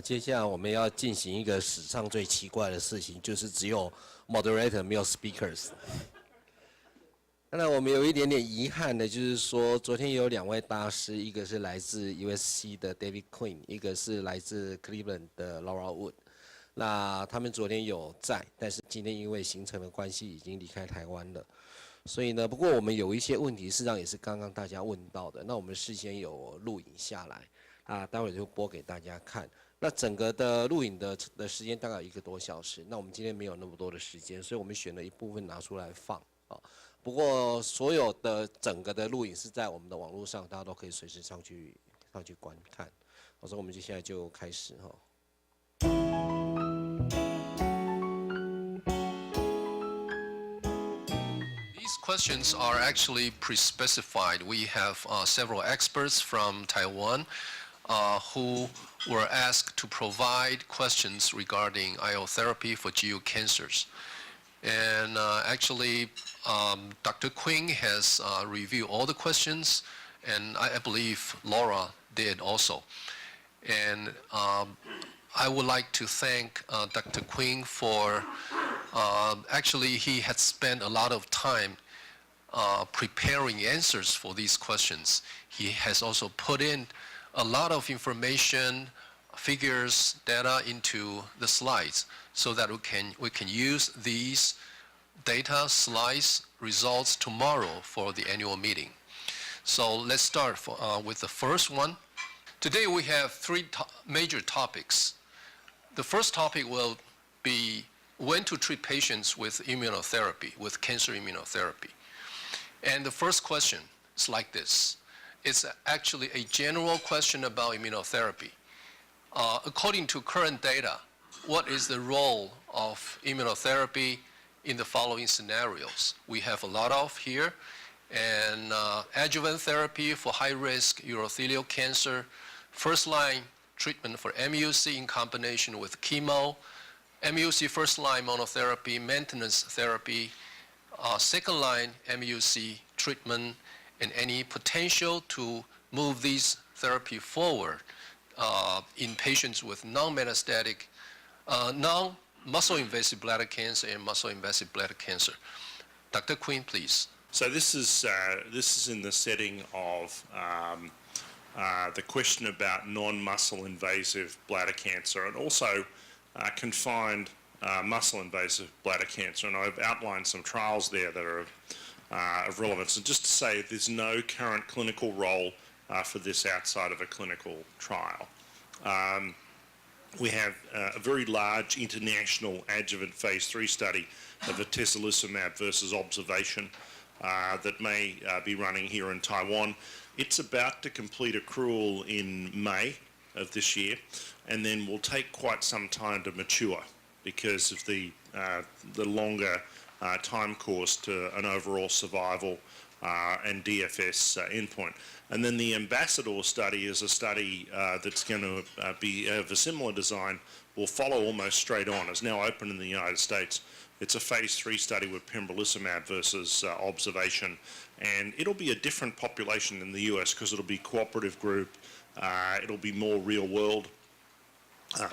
接下来我们要进行一个史上最奇怪的事情，就是只有 moderator 没有 speakers。当然，我们有一点点遗憾的，就是说昨天有2位大师，一个是来自 USC 的 David Quinn， 一个是来自 Cleveland 的 Laura Wood。那他们昨天有在，但是今天因为行程的关系已经离开台湾了。所以呢，不过我们有一些问题，事实上也是刚刚大家问到的。那我们事先有录影下来，待会就播给大家看。那整个的录影的时间大概有1个多小时。那我们今天没有那么多的时间，所以我们选了一部分拿出来放啊。不过所有的整个的录影是在我们的网络上，大家都可以随时上去观看。所以我们接下来就开始哈。These questions are actually pre-specified. We have several experts from Taiwan who were asked to provide questions regarding IO therapy for GU cancers. And actually, Dr. Quinn has reviewed all the questions, and I believe Laura did also. And I would like to thank Dr. Quinn for actually he had spent a lot of time preparing answers for these questions. He has also put in a lot of information, figures, data into the slides so that we can use these data, slides, results tomorrow for the annual meeting. So let's start with the first one. Today we have 3 major topics. The first topic will be when to treat patients with immunotherapy, with cancer immunotherapy. And the first question is like this. It's actually a general question about immunotherapy. According to current data, what is the role of immunotherapy in the following scenarios? We have a lot of here. And adjuvant therapy for high-risk urothelial cancer, first-line treatment for MUC in combination with chemo, MUC first-line monotherapy, maintenance therapy, second-line MUC treatment, and any potential to move these therapy forward in patients with non-metastatic, non-muscle invasive bladder cancer and muscle invasive bladder cancer. Dr. Quinn, please. So this is in the setting of the question about non-muscle invasive bladder cancer and also confined muscle invasive bladder cancer, and I've outlined some trials there that are of relevance. And just to say, there's no current clinical role for this outside of a clinical trial. We have a very large international adjuvant phase 3 study of atezolizumab versus observation that may be running here in Taiwan. It's about to complete accrual in May of this year, and then will take quite some time to mature because of the longer time course to an overall survival and DFS endpoint. And then the Ambassador study is a study that's going to be of a similar design, will follow almost straight on. It's now open in the United States. It's a phase 3 study with pembrolizumab versus observation, and it'll be a different population in the US because it'll be cooperative group, it'll be more real world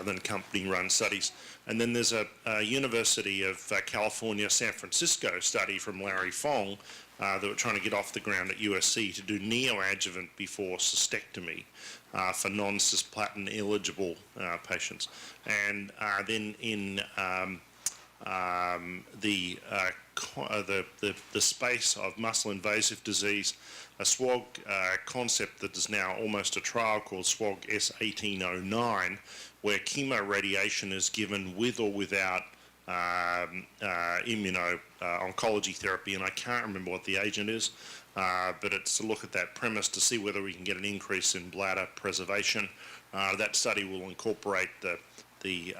than company-run studies. And then there's a University of California, San Francisco study from Larry Fong that we're trying to get off the ground at USC to do neoadjuvant before cystectomy for non-cisplatin eligible patients. And then in the space of muscle invasive disease, a SWOG concept that is now almost a trial called SWOG S1809, where chemoradiation is given with or without immuno-oncology therapy, and I can't remember what the agent is, but it's to look at that premise to see whether we can get an increase in bladder preservation. That study will incorporate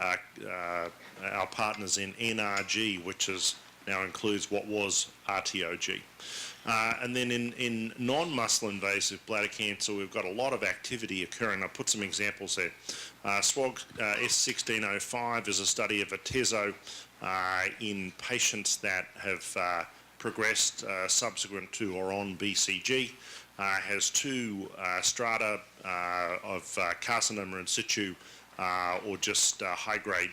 our partners in NRG, which is now includes what was RTOG. And then in non-muscle invasive bladder cancer, we've got a lot of activity occurring. I'll put some examples there. SWOG S1605 is a study of atezo in patients that have progressed subsequent to or on BCG. Has 2 strata of carcinoma in situ or just high-grade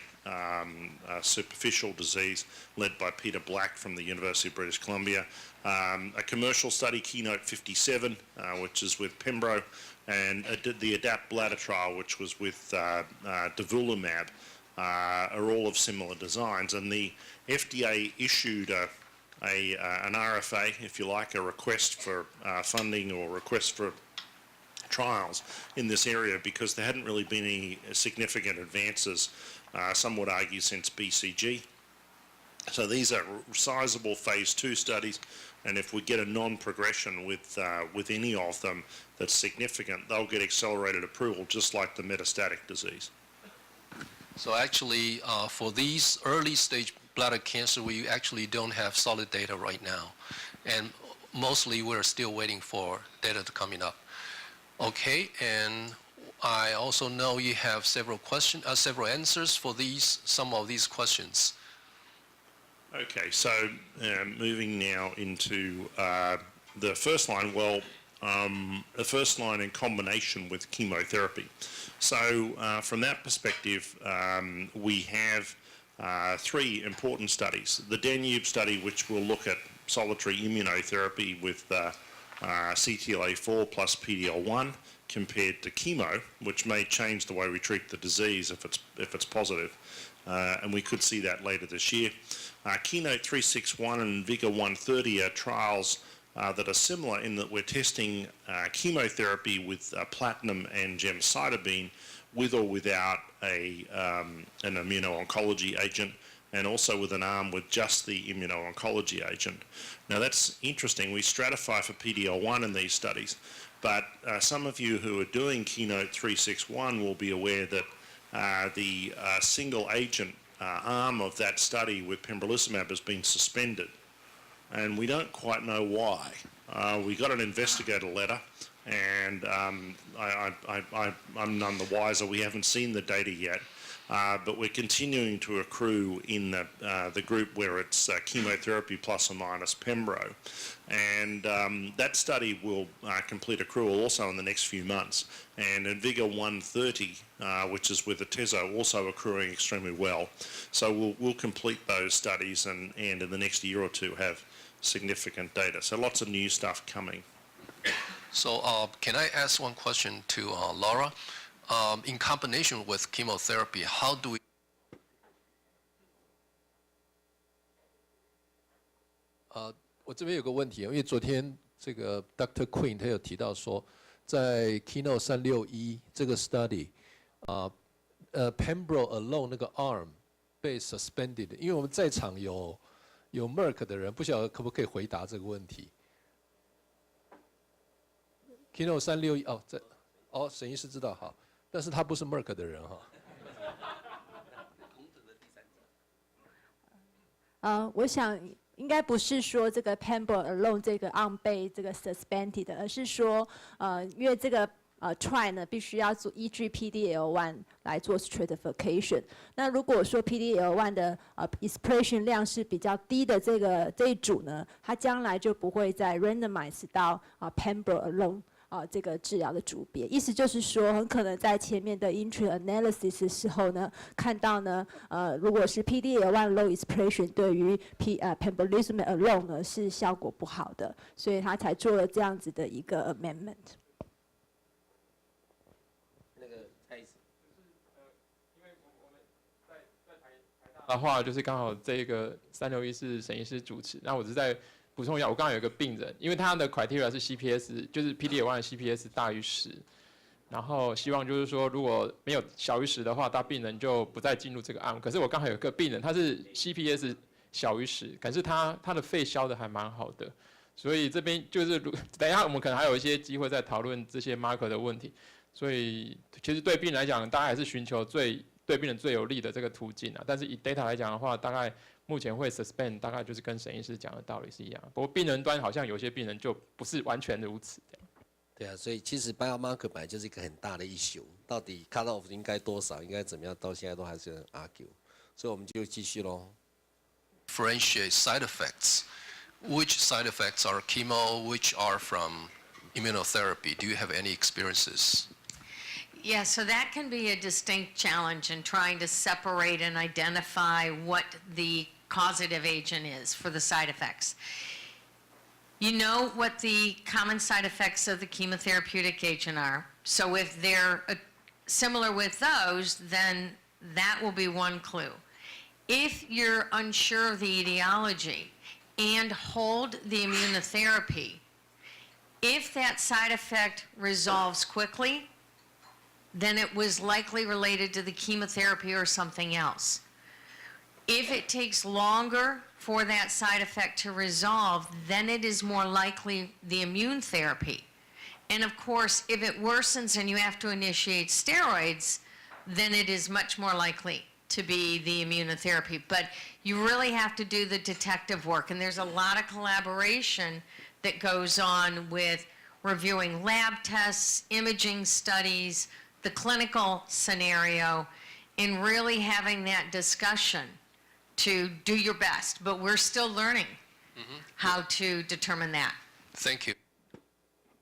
superficial disease, led by Peter Black from the University of British Columbia. A commercial study, Keynote 57, which is with Pembro, and the ADAPT bladder trial, which was with durvalumab, are all of similar designs. And the FDA issued an RFA, if you like, a request for funding or request for trials in this area, because there hadn't really been any significant advances, some would argue, since BCG. So these are sizable phase 2 studies, and if we get a non-progression with any of them that's significant, they'll get accelerated approval, just like the metastatic disease. So actually, for these early stage bladder cancer, we actually don't have solid data right now. And mostly we're still waiting for data to coming up. Okay, and I also know you have several answers for some of these questions. Okay, so moving now into the first line. Well, the first line in combination with chemotherapy. So from that perspective, we have 3 important studies. The Danube study, which will look at solitary immunotherapy with CTLA-4 plus PD-L1 compared to chemo, which may change the way we treat the disease if it's positive, and we could see that later this year. Keynote 361 and Vigor 130 are trials that are similar in that we're testing chemotherapy with platinum and gemcitabine, with or without an immuno-oncology agent, and also with an arm with just the immuno-oncology agent. Now that's interesting. We stratify for PD-L1 in these studies, but some of you who are doing Keynote 361 will be aware that the single agent arm of that study with pembrolizumab has been suspended, and we don't quite know why. We got an investigator letter, and I'm none the wiser. We haven't seen the data yet, but we're continuing to accrue in the group where it's chemotherapy plus or minus pembro. And that study will complete accrual also in the next few months. And in Vigor 130, which is with Atezo, also accruing extremely well. So we'll complete those studies and in the next year or two have significant data. So lots of new stuff coming. So can I ask one question to Laura? In combination with chemotherapy, how do we我这边有个问题，因为昨天这个 Dr. Quinn 他有提到说，在 Keynote 361这个 study， Pembro alone 那个 arm 被 suspended， 因为我们在场有 Merck 的人，不晓得可不可以回答这个问题。Keynote 361沈医师知道好，但是他不是 Merck 的人哈。我想应该不是说这个 Pembro alone 这个 arm 被这个 suspended， 而是说因为这个try 呢必须要做依据 PD-L1 来做 stratification。那如果说 PD-L1 的expression 量是比较低的这一组呢，它将来就不会再 randomize 到Pembro alone。这个治疗的组别，意思就是说，很可能在前面的 interim analysis 的时候呢，看到呢，如果是 PD-L1 low expression 对于pembrolizumab alone 呢是效果不好的，所以他才做了这样子的一个 amendment。那个蔡医师，因为我们在台大的话，就是刚好这个361是沈医师主持，那我只是在补充一下，我刚刚有一个病人，因为他的 criteria 是 CPS， 就是 PD-L1 的 CPS 大于10，然后希望就是说如果没有小于10的话，他病人就不再进入这个案。可是我刚好有一个病人，他是 CPS 小于10，可是他的肺消的还蛮好的，所以这边就是等一下我们可能还有一些机会再讨论这些 marker 的问题。所以其实对病人来讲，大家还是寻求对病人最有利的这个途径啊。但是以 data 来讲的话，大概目前会 suspend， 大概就是跟沈医师讲的道理是一样。不过病人端好像有些病人就不是完全如此。对啊，所以其实 biomarker 本来就是一个很大的issue，到底 cut off 应该多少，应该怎么样，到现在都还是很 argue， 所以我们就继续咯。differentiate side effects? Which side effects are chemo, which are from immunotherapy? Do you have any experiences? Yeah, so that can be a distinct challenge in trying to separate and identify what the causative agent is for the side effects. You know what the common side effects of the chemotherapeutic agent are. So if they're similar with those, then that will be one clue. If you're unsure of the etiology and hold the immunotherapy, if that side effect resolves quickly, then it was likely related to the chemotherapy or something else. If it takes longer for that side effect to resolve, then it is more likely the immune therapy. And of course, if it worsens and you have to initiate steroids, then it is much more likely to be the immunotherapy. But you really have to do the detective work, and there's a lot of collaboration that goes on with reviewing lab tests, imaging studies, the clinical scenario, in really having that discussion to do your best. But we're still learning how to determine that. Thank you.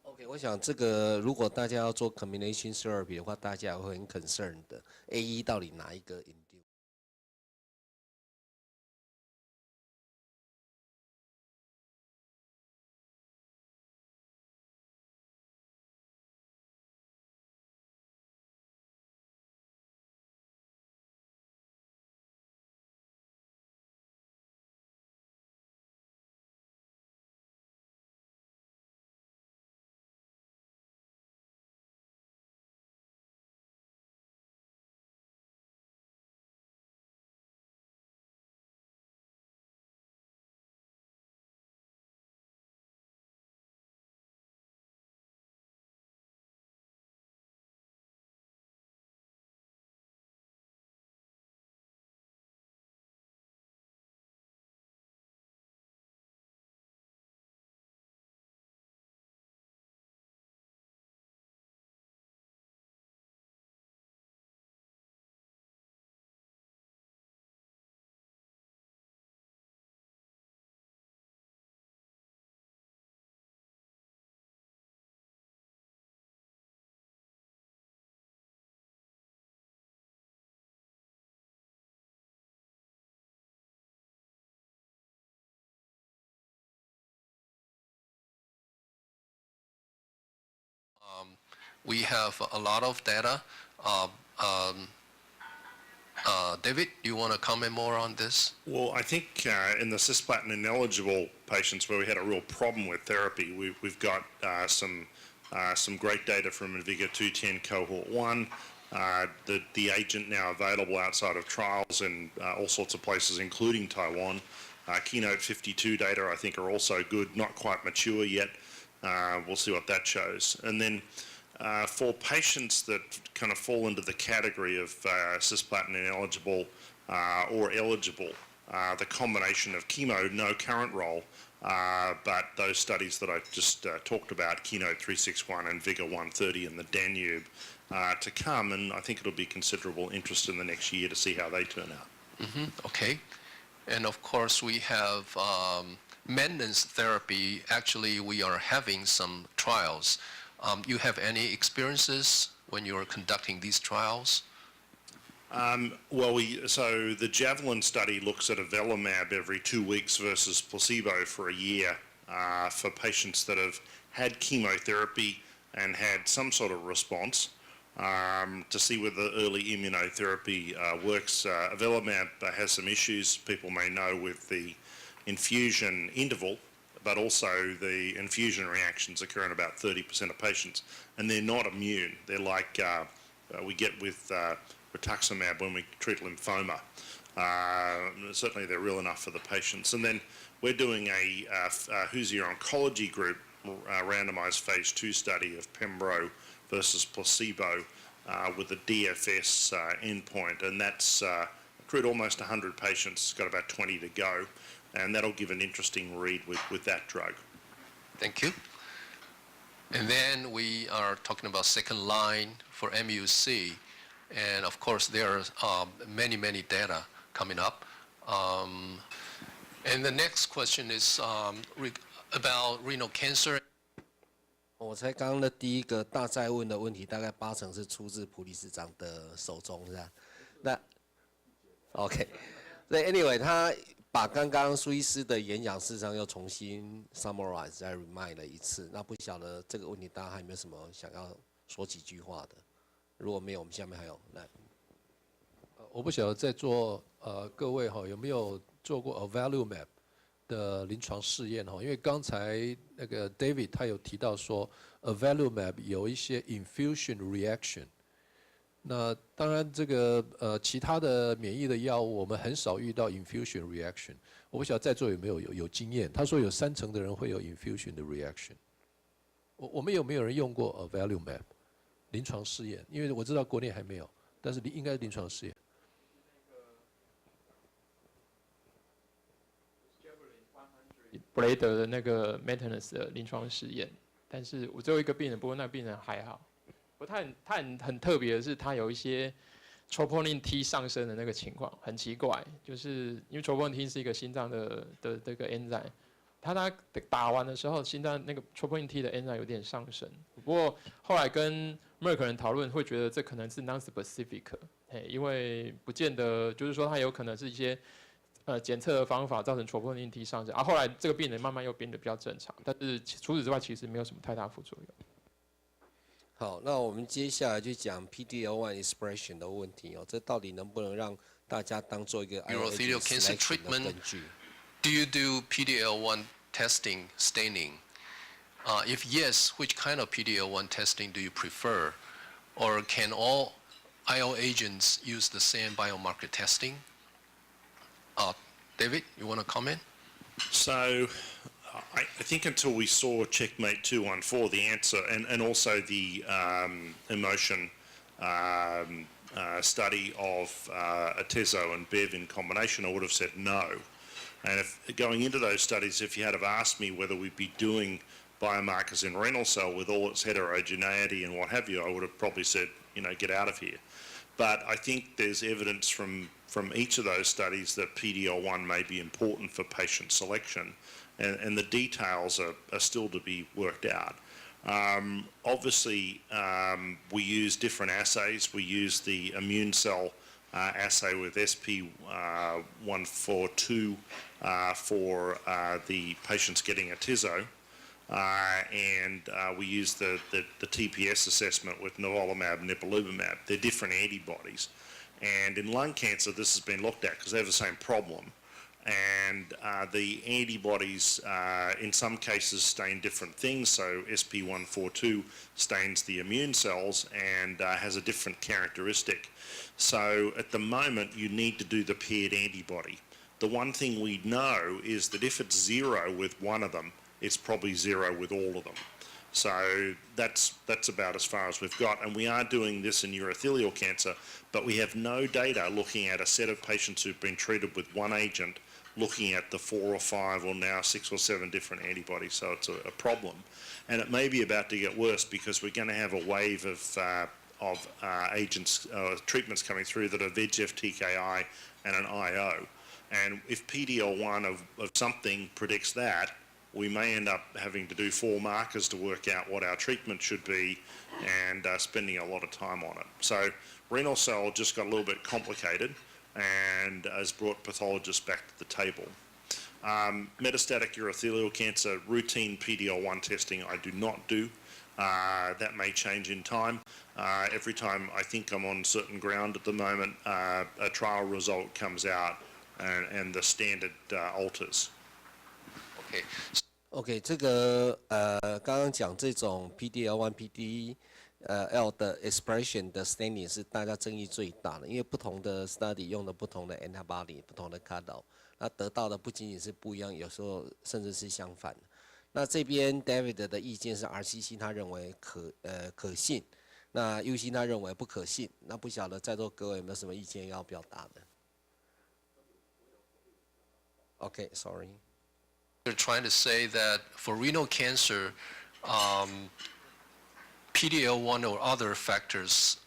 OK， 我想这个如果大家要做 combination therapy 的话，大家也会很 concerned 的。AE 到底哪一个 induce？We have a lot of data. David, do you want to comment more on this? Well, I think in the cisplatin ineligible patients where we had a real problem with therapy, we've got some great data from INVIGO 210 cohort 1. The agent now available outside of trials in all sorts of places, including Taiwan. Keynote 52 data I think are also good, not quite mature yet. We'll see what that shows. And then for patients that kind of fall into the category of cisplatin ineligible or eligible, the combination of chemo, no current role, but those studies that I just talked about, Keynote 361 and Vigor 130 and the Danube to come, and I think it'll be considerable interest in the next year to see how they turn out. Okay. And of course, we have maintenance therapy. Actually, we are having some trials. You have any experiences when you are conducting these trials? So the Javelin study looks at avelumab every 2 weeks versus placebo for a year for patients that have had chemotherapy and had some sort of response to see whether early immunotherapy works. Avelumab has some issues people may know with the infusion interval, but also the infusion reactions occur in about 30% of patients, and they're not immune. They're like we get with rituximab when we treat lymphoma. Certainly they're real enough for the patients. And then we're doing a Hoosier Oncology Group randomized phase 2 study of Pembro versus placebo with a DFS endpoint, and that's accrued almost 100 patients. It's got about 20 to go, and that'll give an interesting read with that drug. Thank you. And then we are talking about second line for MUC, and of course there are many data coming up. And the next question is about renal cancer. 我猜刚刚的第一个大在问的问题，大概80%是出自普理事长的手中，是吧？那 OK， 所以 anyway， 他把刚刚苏医师的演讲事实上又重新 summarize 再 remind 了一次。那不晓得这个问题大家还有没有什么想要说几句话的？如果没有，我们下面还有来。我不晓得在座各位有没有做过 Avelumab 的临床试验因为刚才那个 David 他有提到说 Avelumab 有一些 infusion reaction。那当然这个其他的免疫的药物我们很少遇到 infusion reaction。我不晓得在座有没有经验？他说有30%的人会有 infusion 的 reaction。我们有没有人用过 Avelumab 临床试验？因为我知道国内还没有，但是应该是临床试验。bladder 的那个 maintenance 的临床实验，但是我只有一个病人，不过那个病人还好。不过他很特别的是，他有一些 troponin T 上升的那个情况，很奇怪，就是因为 troponin T 是一个心脏的这个 enzyme， 他打完的时候，心脏那个 troponin T 的 enzyme 有点上升。不过后来跟 Merck 人讨论，会觉得这可能是 non-specific， 因为不见得，就是说它有可能是一些检测的方法造成 troponin T 上升，后来这个病人慢慢又变得比较正常，但是除此之外其实没有什么太大副作用。好，那我们接下来就讲 PD-L1 expression 的问题这到底能不能让大家当做一个 urothelial cancer treatment? 根据 Do you do PD-L1 testing staining? If yes, which kind of PD-L1 testing do you prefer? Or can all IO agents use the same biomarker testing? David, you want to comment? So I think until we saw Checkmate 214, the answer, and also the emotion study of Atezo and Bev in combination, I would have said no. And if going into those studies, if you had have asked me whether we'd be doing biomarkers in renal cell with all its heterogeneity and what have you, I would have probably said, get out of here. But I think there's evidence from each of those studies that PD-L1 may be important for patient selection, and the details are still to be worked out. Obviously, we use different assays. We use the immune cell assay with SP142 for the patients getting Atezo. And we use the TPS assessment with nivolumab and ipilimumab. They're different antibodies. And in lung cancer, this has been looked at because they have the same problem. And the antibodies, in some cases, stain different things. So SP142 stains the immune cells and has a different characteristic. So at the moment, you need to do the paired antibody. The one thing we know is that if it's 0 with one of them, it's probably 0 with all of them. So that's about as far as we've got. And we are doing this in urothelial cancer, but we have no data looking at a set of patients who've been treated with one agent, looking at the 4 or 5 or now 6 or 7 different antibodies. So it's a problem. And it may be about to get worse because we're going to have a wave of agents, treatments coming through that are VEGF TKI and an IO. And if PD-L1 of something predicts that, we may end up having to do 4 markers to work out what our treatment should be and spending a lot of time on it. So renal cell just got a little bit complicated and has brought pathologists back to the table. Metastatic urothelial cancer, routine PD-L1 testing I do not do. That may change in time. Every time I think I'm on certain ground at the moment, a trial result comes out and the standard alters. OK， 这个刚刚讲这种 PD-L1、PD-L 的 expression 的 staining 是大家争议最大的，因为不同的 study 用的不同的 antibody、不同的 cutoff， 那得到的不仅仅是不一样，有时候甚至是相反的。那这边 David 的意见是 RCC 他认为可信，那 UC 他认为不可信。那不晓得在座各位有没有什么意见要表达的 ？OK， sorry。 They're trying to say that for renal cancer, PD-L1 or other factors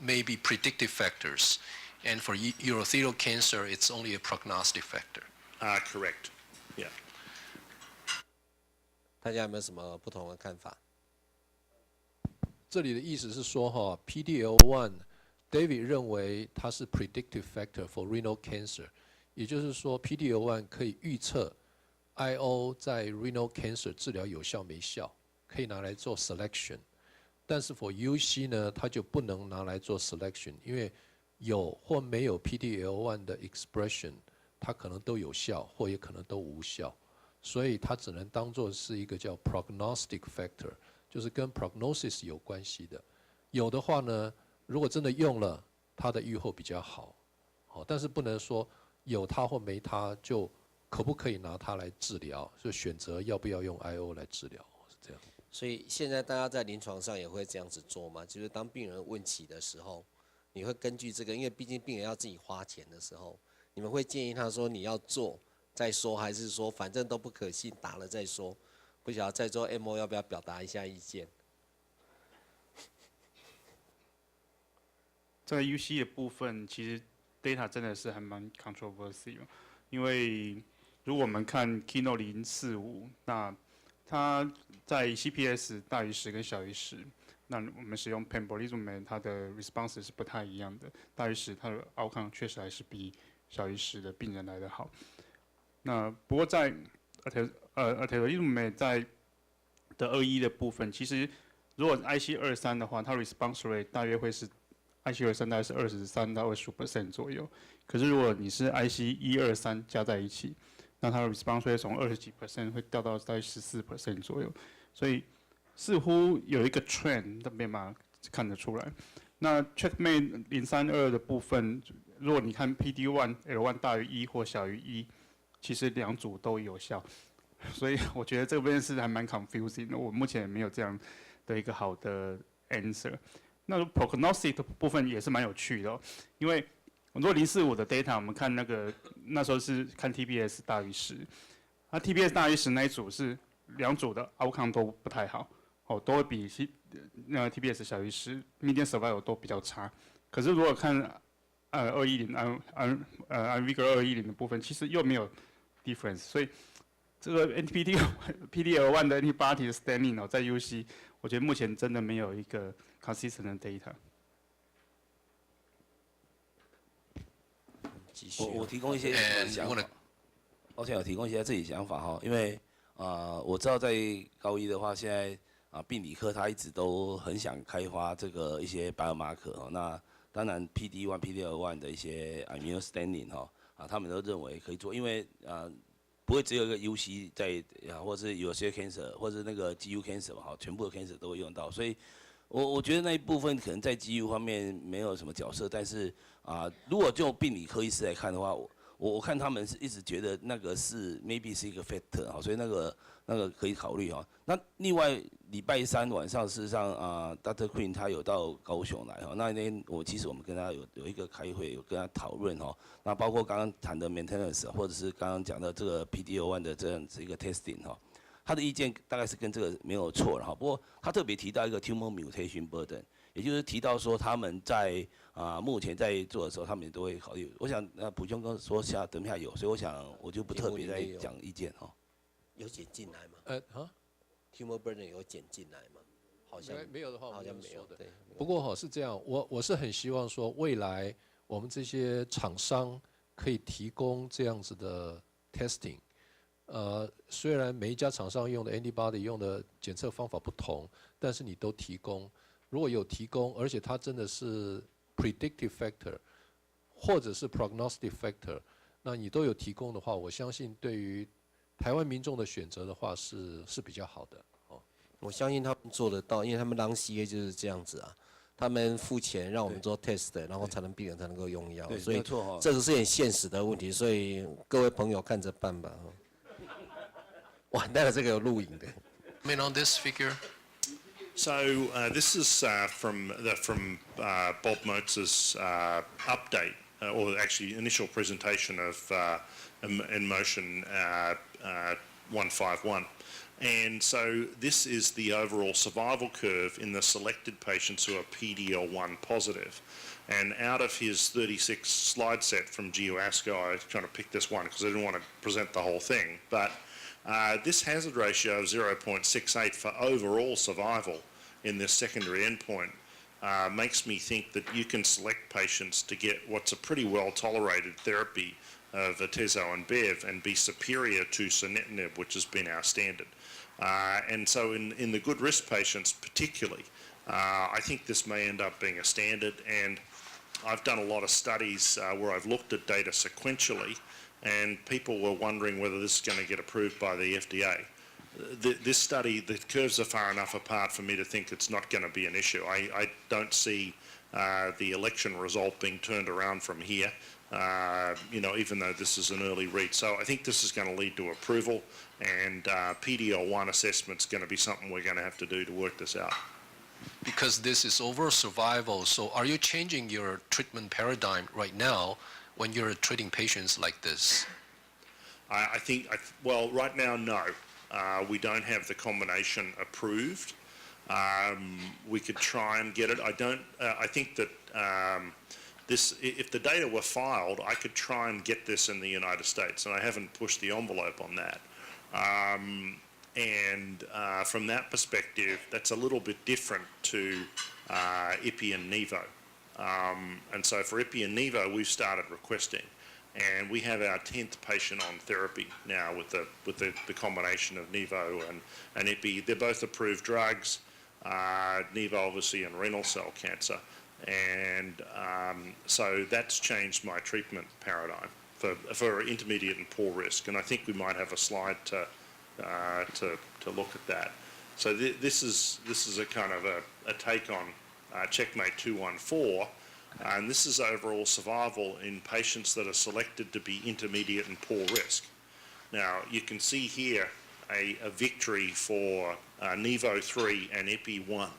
may be predictive factors, and for urothelial cancer, it's only a prognostic factor. Correct. Yeah. 大家有没有什么不同的看法这里的意思是说哈 ，PD-L1，David 认为它是 predictive factor for renal cancer， 也就是说 PD-L1 可以预测 IO 在 renal cancer 治疗有效没效，可以拿来做 selection。但是 for UC 呢，它就不能拿来做 selection， 因为有或没有 PD-L1 的 expression， 它可能都有效，或也可能都无效，所以它只能当作是一个叫 prognostic factor， 就是跟 prognosis 有关系的。有的话呢，如果真的用了，它的预后比较好，但是不能说有它或没它就可不可以拿它来治疗，就选择要不要用 IO 来治疗，是这样。所以现在大家在临床上也会这样子做吗？就是当病人问起的时候，你会根据这个，因为毕竟病人要自己花钱的时候，你们会建议他说你要做再说，还是说反正都不可信，打了再说？不晓得在座 MO 要不要表达一下意见？在 UC 的部分，其实 data 真的是还蛮 controversial， 因为如果我们看 Keynote 045，那它在 CPS 大于10跟小于10，那我们使用 pembrolizumab， 它的 response 是不太一样的。大于10，它的 outcome 确实还是比小于10的病人来得好。那不过在atezolizumab 在的21的部分，其实如果 IC23的话，它 response rate 大约会是 IC23大概是23到25% 左右。可是如果你是 IC123加在一起，那它的 response rate 从20几%会掉到大概14% 左右，所以似乎有一个 trend， 但没办法看得出来。那 checkmate 032的部分，如果你看 PD-1 L1 大于1或小于1，其实两组都有效，所以我觉得这边是还蛮 confusing 的。我目前也没有这样的一个好的 answer。那 prognosis 的部分也是蛮有趣的因为如果045的 data， 我们看那时候是看 TPS 大于10，那 TPS 大于10那一组是两组的 outcome 都不太好，都会比TPS 小于10 median survival 都比较差。可是如果看210 Vigor 210的部分，其实又没有 difference， 所以这个 PD-L1 的 antibody 的 standing 在 UC， 我觉得目前真的没有一个 consistent 的 data。我提供一些想法，抱歉，我提供一些自己想法哈，因为我知道在高一的话，现在病理科他一直都很想开发这个一些 biomarker 那当然 PD-1、PD-L1 的一些 immune staining 他们都认为可以做，因为不会只有一个 UC 在或者是有些 cancer 或者是那个 GU cancer 嘛全部的 cancer 都会用到，所以我觉得那一部分可能在 GU 方面没有什么角色，但是如果就病理科医师来看的话，我看他们是一直觉得那个是 maybe 是一个 factor 所以那个可以考虑那另外礼拜3晚上，事实上Dr. Queen 他有到高雄来那天其实我们跟他有一个开会，有跟他讨论那包括刚刚谈的 maintenance 或者是刚刚讲的这个 PD-L1 的这样子一个 testing 他的意见大概是跟这个没有错不过他特别提到一个 tumor mutation burden， 也就是提到说他们在目前在做的时候，他们也都会考虑。我想普兄哥说等一下有，所以我想我就不特别再讲意见有减进来吗？tumor burden 有减进来吗？好像没有的话，好像没有。对。不过是这样，我是很希望说未来我们这些厂商可以提供这样子的 testing。虽然每一家厂商用的 antibody 用的检测方法不同，但是你都提供。如果有提供，而且它真的是 predictive factor 或者是 prognostic factor， 那你都有提供的话，我相信对于台湾民众的选择的话是比较好的。我相信他们做得到，因为他们当 CA 就是这样子他们付钱让我们做 test， 然后病人才能够用药，所以这个是很现实的问题，所以各位朋友看着办吧。完蛋了，这个有录影的。I mean on this figure. So this is from Bob Motz's update, or actually initial presentation of in motion 151. And so this is the overall survival curve in the selected patients who are PD-L1 positive. And out of his 36 slide set from GeoASCO, I was trying to pick this one because I didn't want to present the whole thing. But this hazard ratio of 0.68 for overall survival in this secondary endpoint makes me think that you can select patients to get what's a pretty well-tolerated therapy of atezo and bev and be superior to sunitinib, which has been our standard. And so in the good risk patients particularly, I think this may end up being a standard, and I've done a lot of studies where I've looked at data sequentially, and people were wondering whether this is going to get approved by the FDA. This study, the curves are far enough apart for me to think it's not going to be an issue. I don't see the election result being turned around from here, even though this is an early read. So I think this is going to lead to approval, and PD-L1 assessment's going to be something we're going to have to do to work this out. Because this is over survival, so are you changing your treatment paradigm right now when you're treating patients like this? I think, well, right now, no. We don't have the combination approved. We could try and get it. I think that if the data were filed, I could try and get this in the United States, and I haven't pushed the envelope on that. From that perspective, that's a little bit different to IPI and Nivo. And so for IPI and Nivo, we've started requesting, and we have our 10th patient on therapy now with the combination of Nivo and IPI. They're both approved drugs, Nivo obviously in renal cell cancer, and so that's changed my treatment paradigm for intermediate and poor risk, and I think we might have a slide to look at that. So this is a kind of a take on Checkmate 214, and this is overall survival in patients that are selected to be intermediate and poor risk. Now you can see here a victory for Nivo 3 and IPI 1.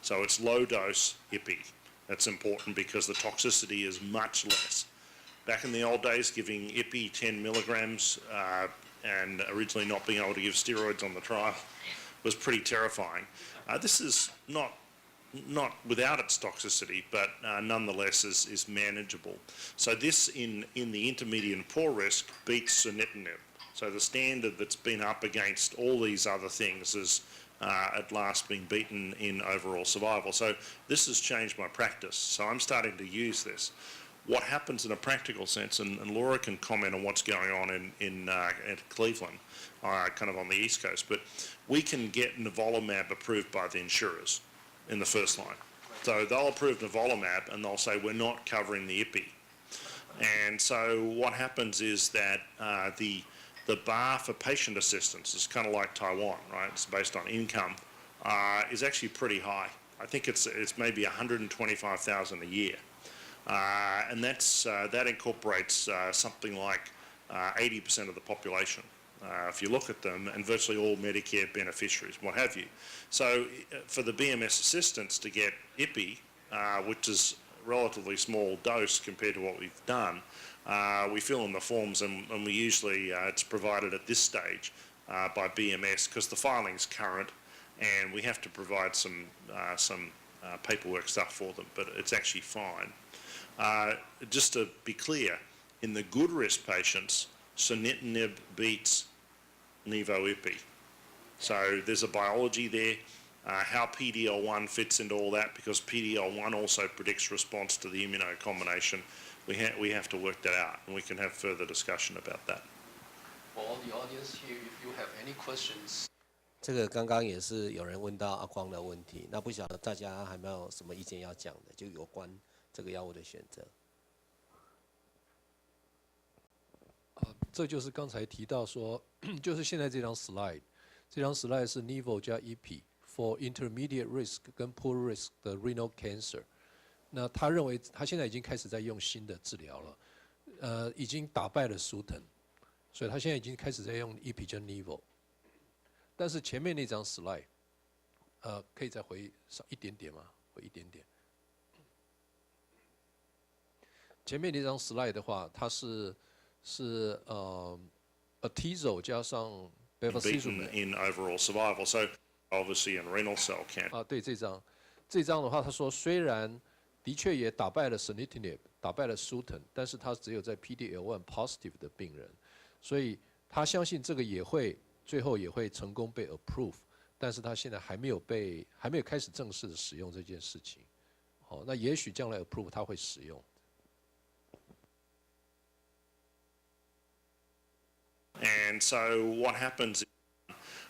So it's low dose IPI. That's important because the toxicity is much less. Back in the old days, giving IPI 10 milligrams and originally not being able to give steroids on the trial was pretty terrifying. This is not without its toxicity, but nonetheless is manageable. So this in the intermediate and poor risk beats sunitinib. So the standard that's been up against all these other things is at last being beaten in overall survival. So this has changed my practice. So I'm starting to use this. What happens in a practical sense, and Laura can comment on what's going on at Cleveland, kind of on the East Coast, but we can get nivolumab approved by the insurers in the first line. So they'll approve nivolumab and they'll say, we're not covering the IPI. And so what happens is that the bar for patient assistance is kind of like Taiwan, right? It's based on income, is actually pretty high. I think it's maybe $125,000 a year. And that incorporates something like 80% of the population, if you look at them, and virtually all Medicare beneficiaries, what have you. So for the BMS assistance to get IPI, which is a relatively small dose compared to what we've done, we fill in the forms, and we usually, it's provided at this stage by BMS because the filing's current, and we have to provide some paperwork stuff for them, but it's actually fine. Just to be clear, in the good risk patients, sunitinib beats Nivo-IPI. So there's a biology there, how PD-L1 fits into all that, because PD-L1 also predicts response to the immuno combination. We have to work that out, and we can have further discussion about that. For all the audience here, if you have any questions. 这个刚刚也是有人问到阿光的问题，那不晓得大家还没有什么意见要讲的，就有关这个药物的选择。这就是刚才提到说，就是现在这张 slide， 这张 slide 是 Nivo 加 IPI for intermediate risk 跟 poor risk 的 renal cancer。那他认为他现在已经开始在用新的治疗了，已经打败了苏腾，所以他现在已经开始在用 IPI 跟 Nivo。但是前面那张 slide， 可以再回上一点点吗？回一点点。前面那张 slide 的话，它是atezo 加上 bevacizumab in overall survival, so obviously in renal cell cancer. 对，这张的话，他说虽然的确也打败了 sunitinib， 打败了 Sutent， 但是他只有在 PD-L1 positive 的病人，所以他相信这个最后也会成功被 approve，但是它现在还没有开始正式的使用这件事情。好，那也许将来 approve 它会使用。And so what happens?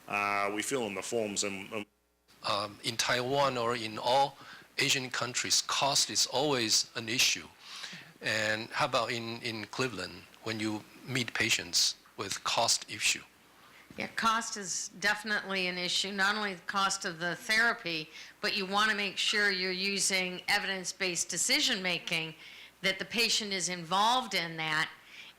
We fill in the forms and. In Taiwan or in all Asian countries, cost is always an issue. And how about in Cleveland, when you meet patients with cost issue? Yeah, cost is definitely an issue, not only the cost of the therapy, but you want to make sure you're using evidence-based decision-making, that the patient is involved in that,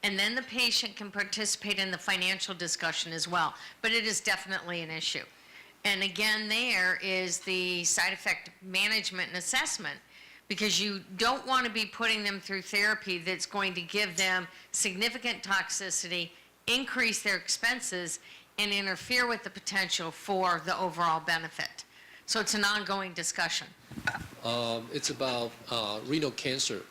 and then the patient can participate in the financial discussion as well. But it is definitely an issue. And again, there is the side effect management and assessment, because you don't want to be putting them through therapy that's going to give them significant toxicity, increase their expenses, and interfere with the potential for the overall benefit. So it's an ongoing discussion. It's about renal cancer.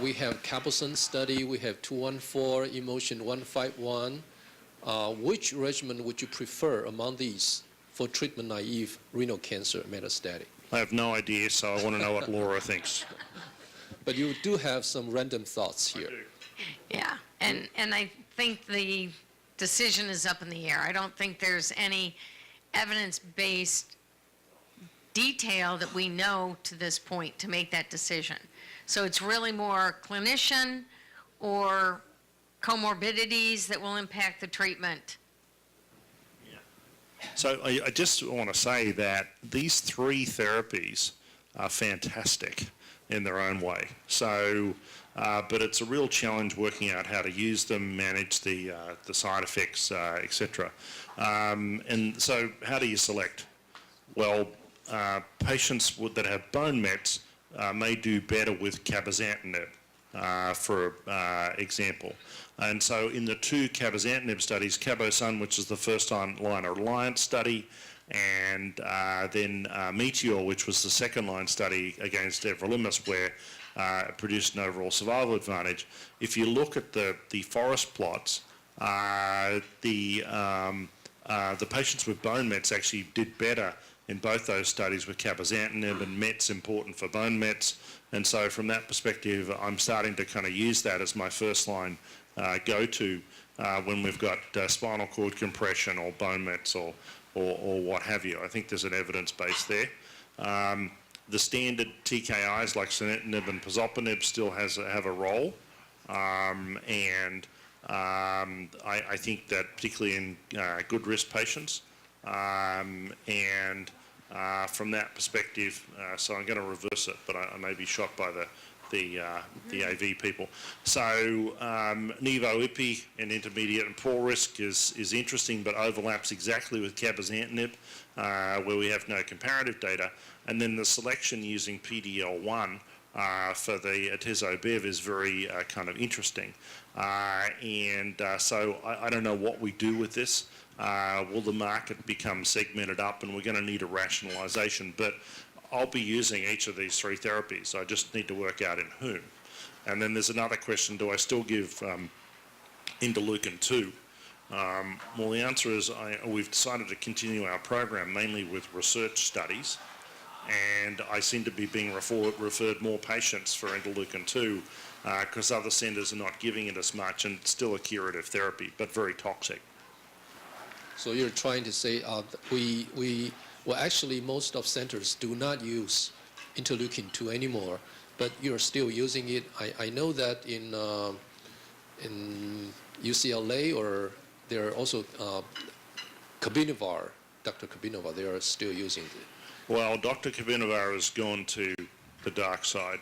We have Capelson study, we have 214, Emotion 151. Which regimen would you prefer among these for treatment-naive renal cancer metastatic? I have no idea, so I want to know what Laura thinks. But you do have some random thoughts here. Yeah, and I think the decision is up in the air. I don't think there's any evidence-based detail that we know to this point to make that decision. So it's really more clinician or comorbidities that will impact the treatment. So I just want to say that these three therapies are fantastic in their own way. So, but it's a real challenge working out how to use them, manage the side effects, etc. And so, how do you select? Well, patients that have bone mets may do better with cabozantinib, for example. And so in the two cabozantinib studies, CaboSun, which is the first-line alliance study, and then Meteor, which was the second-line study against everolimus, where it produced an overall survival advantage. If you look at the forest plots, the patients with bone mets actually did better in both those studies with cabozantinib, and MET's important for bone mets. And so from that perspective, I'm starting to kind of use that as my first-line go-to when we've got spinal cord compression or bone mets or what have you. I think there's an evidence base there. The standard TKIs like sunitinib and pazopanib still have a role, and I think that particularly in good risk patients, and from that perspective, so I'm going to reverse it, but I may be shot by the AV people. So Nivo-Ipi in intermediate and poor risk is interesting, but overlaps exactly with cabozantinib, where we have no comparative data. And then the selection using PD-L1 for the atezo-bev is very kind of interesting. So I don't know what we do with this. Will the market become segmented up, and we're going to need a rationalization? But I'll be using each of these three therapies. I just need to work out in whom. And then there's another question, do I still give interleukin-2? Well, the answer is we've decided to continue our program mainly with research studies, and I seem to be being referred more patients for interleukin-2 because other centres are not giving it as much, and it's still a curative therapy, but very toxic. So you're trying to say well, actually, most of centers do not use interleukin-2 anymore, but you're still using it. I know that in UCLA, or there are also Kabinovar, Dr. Kabinovar, they are still using it. Well, Dr. Kabinovar has gone to the dark side.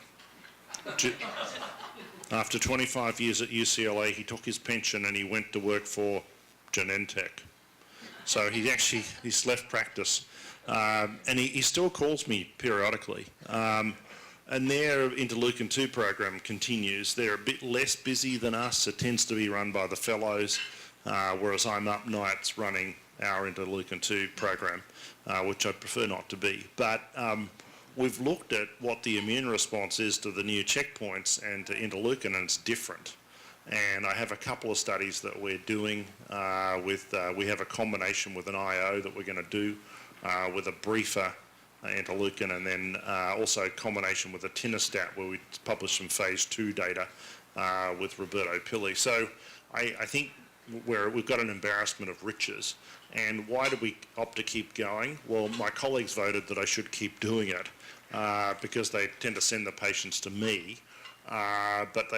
After 25 years at UCLA, he took his pension and he went to work for Genentech. So he's left practice. And he still calls me periodically. And their interleukin-2 program continues. They're a bit less busy than us. It tends to be run by the fellows, whereas I'm up nights running our interleukin-2 program, which I'd prefer not to be. But we've looked at what the immune response is to the new checkpoints and to interleukin, and it's different. And I have a couple of studies that we're doing we have a combination with an IO that we're going to do with a briefer interleukin, and then also a combination with a tinostat where we published some phase 2 data with Roberto Pilli. So I think we've got an embarrassment of riches. And why do we opt to keep going? Well, my colleagues voted that I should keep doing it because they tend to send the patients to me. But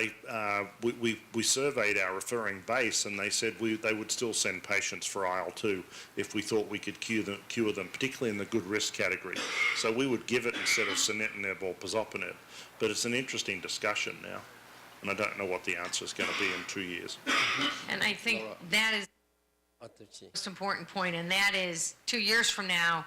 we surveyed our referring base, and they said they would still send patients for IL-2 if we thought we could cure them, particularly in the good risk category. So we would give it instead of sunitinib or pazopanib. But it's an interesting discussion now, and I don't know what the answer is going to be in 2 years. And I think that is the most important point, and that is 2 years from now,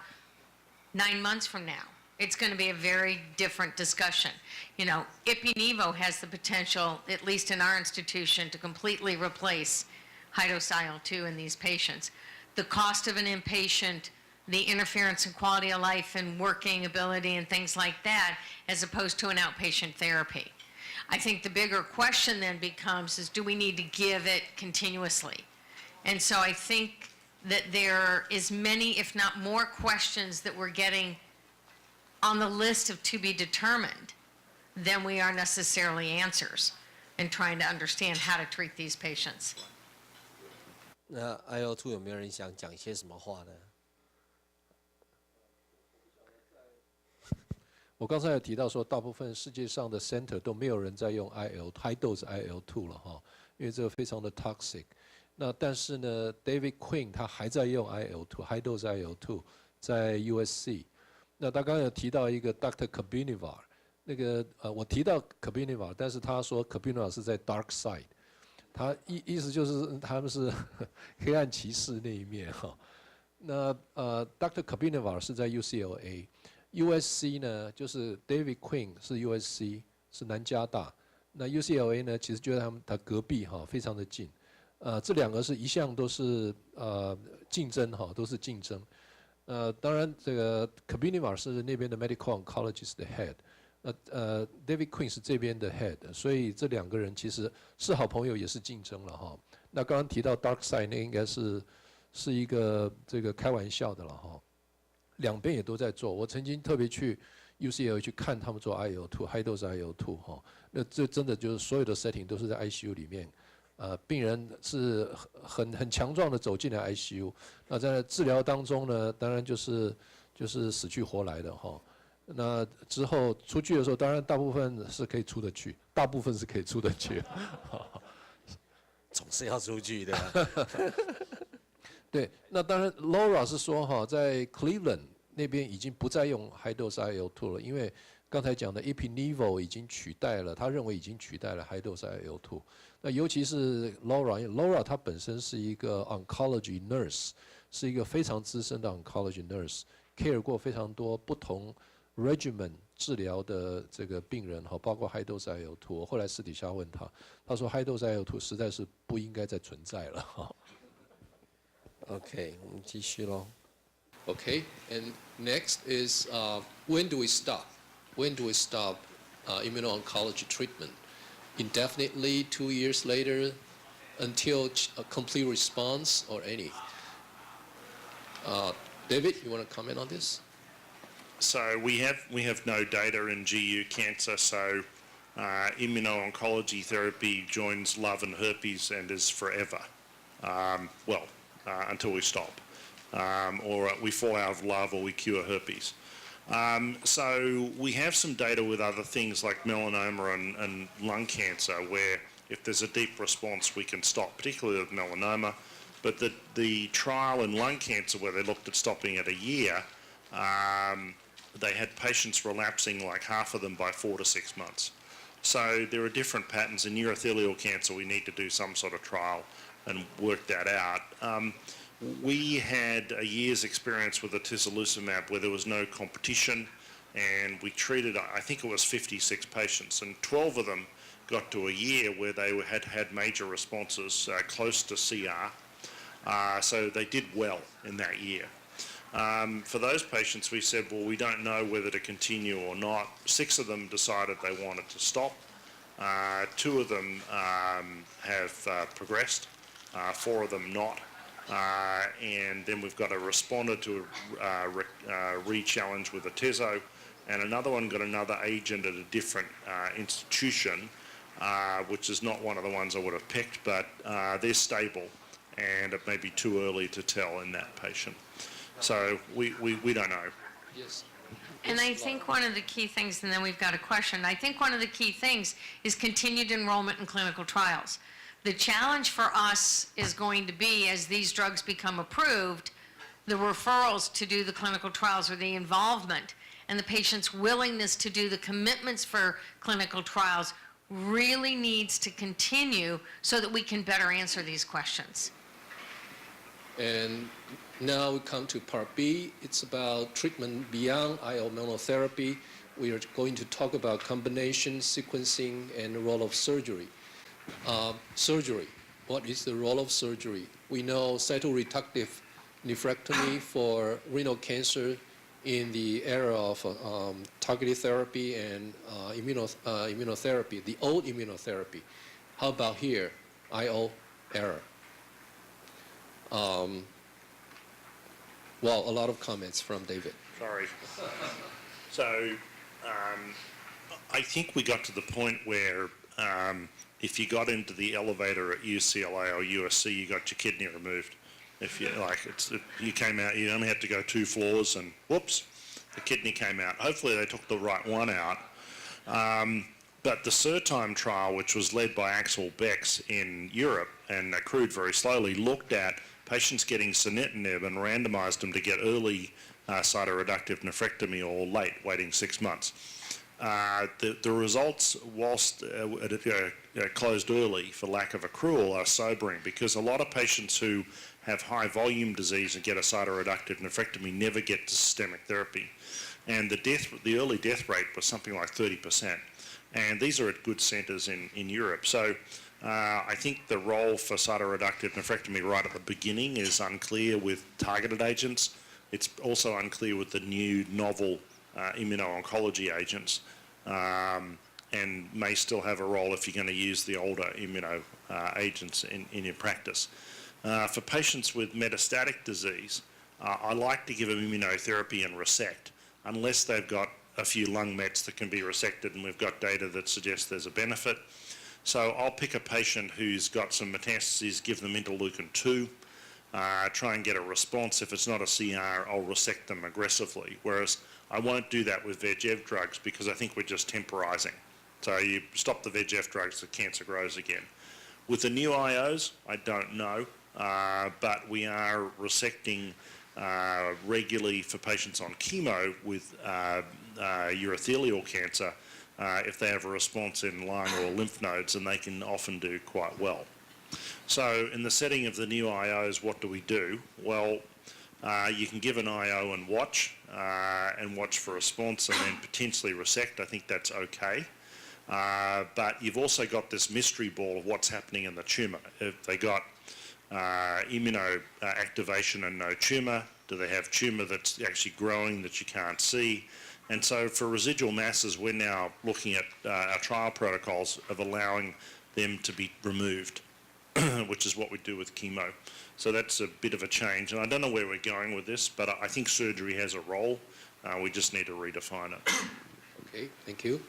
9 months from now, it's going to be a very different discussion. You know, Ipi-Nivo has the potential, at least in our institution, to completely replace high-dose IL-2 in these patients. The cost of an inpatient, the interference in quality of life and working ability and things like that, as opposed to an outpatient therapy. I think the bigger question then becomes is, do we need to give it continuously? And so I think that there is many, if not more, questions that we're getting on the list of to be determined than we are necessarily answers in trying to understand how to treat these patients. 那 IL-2 有没有人想讲些什么话呢？我刚才有提到说，大部分世界上的 center 都没有人在用 high dose IL-2 了哈，因为这个非常的 toxic。那但是呢 ，David Quinn 他还在用 IL-2 high dose IL-2 在 USC。那他刚刚有提到一个 Dr. Kabinivar， 那个我提到 Kabinivar， 但是他说 Kabinivar 是在 dark side， 他意思就是他们是黑暗骑士那一面哈。那Dr. Kabinivar 是在 UCLA。USC 呢，就是 David Quinn 是 USC， 是南加大。那 UCLA 呢，其实就在他隔壁哈，非常的近。这两个是一向都是竞争哈，都是竞争。当然这个 Kabinivar 是那边的 Medical Oncologist 的 Head， David Quinn 是这边的 Head， 所以这两个人其实是好朋友，也是竞争了哈。那刚刚提到 Dark Side， 那应该是一个这个开玩笑的了哈。两边也都在做，我曾经特别去 UCLA 去看他们做 IL-2 high dose IL-2 哈，那这真的就是所有的 setting 都是在 ICU 里面，病人是很强壮的走进来 ICU， 那在治疗当中呢，当然就是死去活来的哈。那之后出去的时候，当然大部分是可以出得去，大部分是可以出得去，总是要出去的。对，那当然 Laura 是说哈，在 Cleveland 那边已经不再用 high dose IL-2 了，因为刚才讲的 Ipi-Nivo 已经取代了，他认为已经取代了 high dose IL-2。那尤其是 Laura， 因为 Laura 她本身是一个 oncology nurse， 是一个非常资深的 oncology nurse，care 过非常多不同 regimen 治疗的这个病人哈，包括 high dose IL-2。我后来私底下问他，他说 high dose IL-2 实在是不应该再存在了哈。OK， 我们继续咯。Okay, and next is when do we stop? When do we stop immuno-oncology treatment? Indefinitely, 2 years later, until a complete response or any? David, you want to comment on this? So we have no data in GU cancer, so immuno-oncology therapy joins love and herpes and is forever. Until we stop, or we fall out of love, or we cure herpes. So we have some data with other things like melanoma and lung cancer, where if there's a deep response, we can stop, particularly with melanoma. But the trial in lung cancer, where they looked at stopping at a year, they had patients relapsing like half of them by 4 to 6 months. So there are different patterns. In urothelial cancer, we need to do some sort of trial and work that out. We had a year's experience with atezolizumab where there was no competition, and we treated, I think it was 56 patients, and 12 of them got to a year where they had major responses close to CR. So they did well in that year. For those patients, we said, well, we don't know whether to continue or not. 6 of them decided they wanted to stop. 2 of them have progressed, 4 of them not. And then we've got a responder to a re-challenge with atezo, and another one got another agent at a different institution, which is not one of the ones I would have picked, but they're stable, and it may be too early to tell in that patient. So we don't know. Yes. And I think one of the key things, and then we've got a question, I think one of the key things is continued enrollment in clinical trials. The challenge for us is going to be, as these drugs become approved, the referrals to do the clinical trials or the involvement and the patient's willingness to do the commitments for clinical trials really needs to continue so that we can better answer these questions. And now we come to part B. It's about treatment beyond IO monotherapy. We are going to talk about combination, sequencing, and the role of surgery. Surgery. What is the role of surgery? We know cytoreductive nephrectomy for renal cancer in the era of targeted therapy and immunotherapy, the old immunotherapy. How about here, IO era? Well, a lot of comments from David. Sorry. So I think we got to the point where if you got into the elevator at UCLA or USC, you got your kidney removed. If you you came out, you only had to go 2 floors, and whoops, the kidney came out. Hopefully, they took the right one out. But the CERTIME trial, which was led by Axel Becks in Europe and accrued very slowly, looked at patients getting sunitinib and randomized them to get early cytoreductive nephrectomy or late, waiting 6 months. The results, whilst closed early for lack of accrual, are sobering, because a lot of patients who have high volume disease and get a cytoreductive nephrectomy never get to systemic therapy. And the early death rate was something like 30%. And these are at good centers in Europe. So I think the role for cytoreductive nephrectomy right at the beginning is unclear with targeted agents. It's also unclear with the new novel immuno-oncology agents, and may still have a role if you're going to use the older immuno agents in your practice. For patients with metastatic disease, I like to give them immunotherapy and resect, unless they've got a few lung mets that can be resected, and we've got data that suggests there's a benefit. So I'll pick a patient who's got some metastases, give them interleukin-2, try and get a response. If it's not a CR, I'll resect them aggressively, whereas I won't do that with VEGF drugs because I think we're just temporizing. So you stop the VEGF drugs, the cancer grows again. With the new IOs, I don't know, but we are resecting regularly for patients on chemo with urothelial cancer if they have a response in lung or lymph nodes, and they can often do quite well. So in the setting of the new IOs, what do we do? Well, you can give an IO and watch for response and then potentially resect. I think that's okay. But you've also got this mystery ball of what's happening in the tumour. If they got immunoactivation and no tumour, do they have tumour that's actually growing that you can't see? And so for residual masses, we're now looking at our trial protocols of allowing them to be removed, which is what we do with chemo. So that's a bit of a change. And I don't know where we're going with this, but I think surgery has a role. We just need to redefine it. Okay, thank you.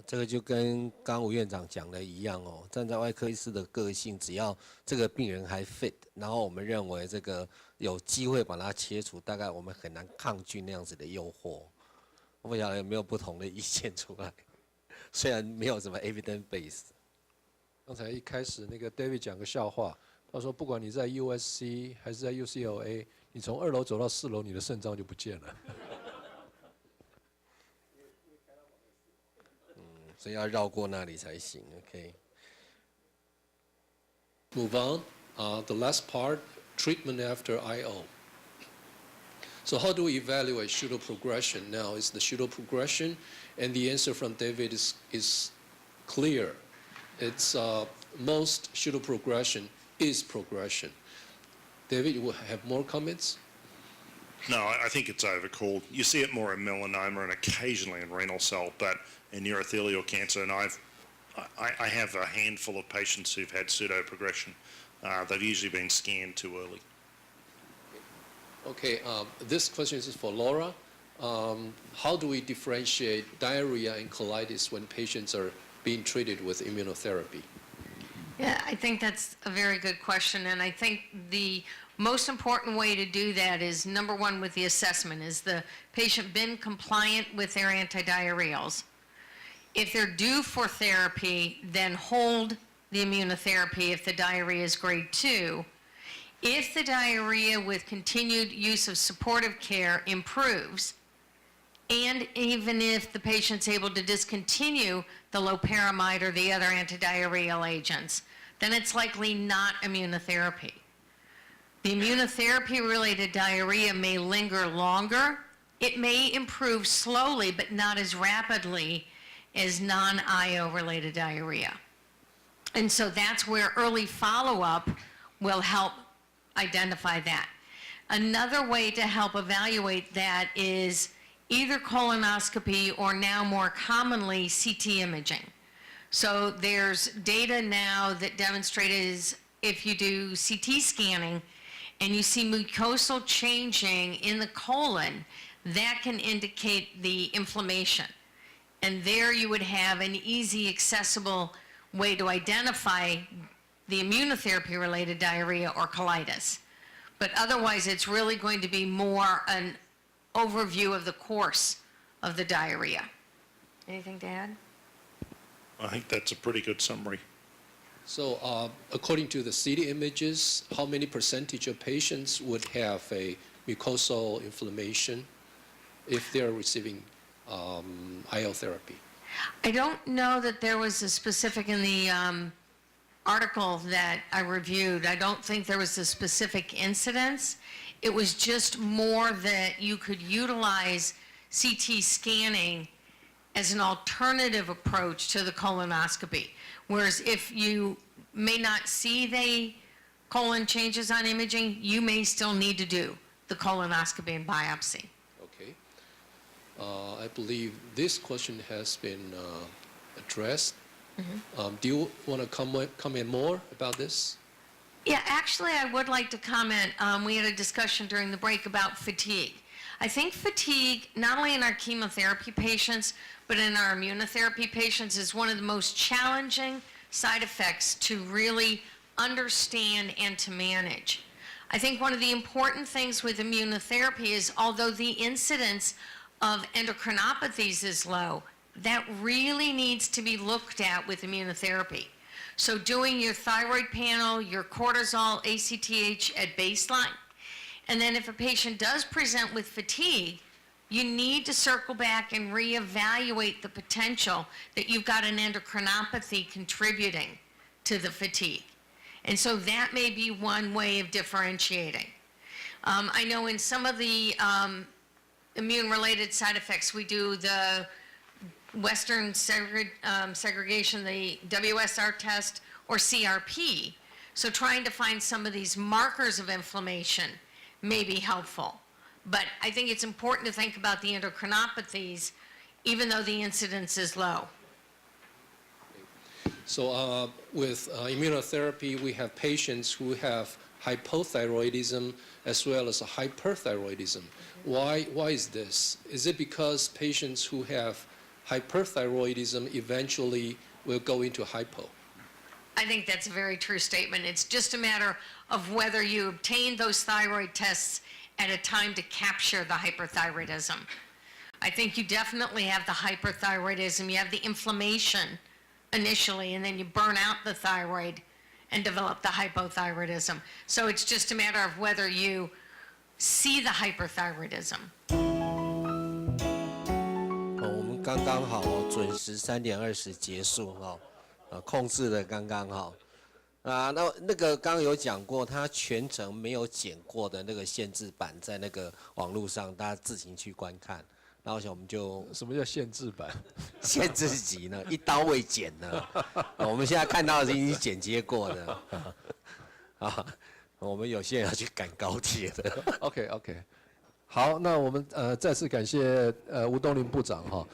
这个就跟刚吴院长讲的一样哦，站在外科医师的个性，只要这个病人还 fit， 然后我们认为这个有机会把它切除，大概我们很难抗拒那样子的诱惑。我不晓得有没有不同的意见出来，虽然没有什么 evidence base。刚才一开始那个 David 讲个笑话，他说不管你在 USC 还是在 UCLA， 你从2楼走到4楼，你的肾脏就不见了。所以要绕过那里才行。OK。Move on. The last part, treatment after IO. So how do we evaluate pseudoprogression? Now, is the pseudoprogression, and the answer from David is clear. It's most pseudoprogression is progression. David, you will have more comments? No, I think it's overcalled. You see it more in melanoma and occasionally in renal cell, but in urothelial cancer, and I've I have a handful of patients who've had pseudo-progression. They've usually been scanned too early. Okay, this question is for Laura. How do we differentiate diarrhea and colitis when patients are being treated with immunotherapy? Yeah, I think that's a very good question, and I think the most important way to do that is, number one, with the assessment. Is the patient been compliant with their antidiarrheals? If they're due for therapy, then hold the immunotherapy if the diarrhea is grade 2. If the diarrhea with continued use of supportive care improves, and even if the patient's able to discontinue the loperamide or the other antidiarrheal agents, then it's likely not immunotherapy. The immunotherapy-related diarrhea may linger longer. It may improve slowly, but not as rapidly as non-IO-related diarrhea. And so that's where early follow-up will help identify that. Another way to help evaluate that is either colonoscopy or now more commonly CT imaging. So there's data now that demonstrates if you do CT scanning and you see mucosal changing in the colon, that can indicate the inflammation. And there you would have an easy, accessible way to identify the immunotherapy-related diarrhea or colitis. But otherwise, it's really going to be more an overview of the course of the diarrhea. Anything to add? I think that's a pretty good summary. So according to the CT images, how many percentage of patients would have a mucosal inflammation if they're receiving IO therapy? I don't know that there was a specific in the article that I reviewed. I don't think there was a specific incidence. It was just more that you could utilize CT scanning as an alternative approach to the colonoscopy. Whereas if you may not see the colon changes on imaging, you may still need to do the colonoscopy and biopsy. Okay. I believe this question has been addressed. Do you want to comment more about this? Yeah, actually, I would like to comment. We had a discussion during the break about fatigue. I think fatigue, not only in our chemotherapy patients, but in our immunotherapy patients, is one of the most challenging side effects to really understand and to manage. I think one of the important things with immunotherapy is, although the incidence of endocrinopathies is low, that really needs to be looked at with immunotherapy. So doing your thyroid panel, your cortisol, ACTH at baseline, and then if a patient does present with fatigue, you need to circle back and reevaluate the potential that you've got an endocrinopathy contributing to the fatigue. And so that may be one way of differentiating. I know in some of the immune-related side effects, we do the Western segregation, the WSR test, or CRP. So trying to find some of these markers of inflammation may be helpful. But I think it's important to think about the endocrinopathies, even though the incidence is low. So with immunotherapy, we have patients who have hypothyroidism as well as a hyperthyroidism. Why is this? Is it because patients who have hyperthyroidism eventually will go into hypo? I think that's a very true statement. It's just a matter of whether you obtain those thyroid tests at a time to capture the hyperthyroidism. I think you definitely have the hyperthyroidism. You have the inflammation initially, and then you burn out the thyroid and develop the hypothyroidism. So it's just a matter of whether you see the hyperthyroidism. 我们刚刚好准时3点20结束控制的刚刚好。那个刚刚有讲过，他全程没有剪过的那个限制版，在那个网络上大家自行去观看。然后我们就什么叫限制版？限制级呢，一刀未剪呢。我们现在看到的是已经剪接过的。我们有些人要去赶高铁的。OK， 好，那我们再次感谢吴东林部长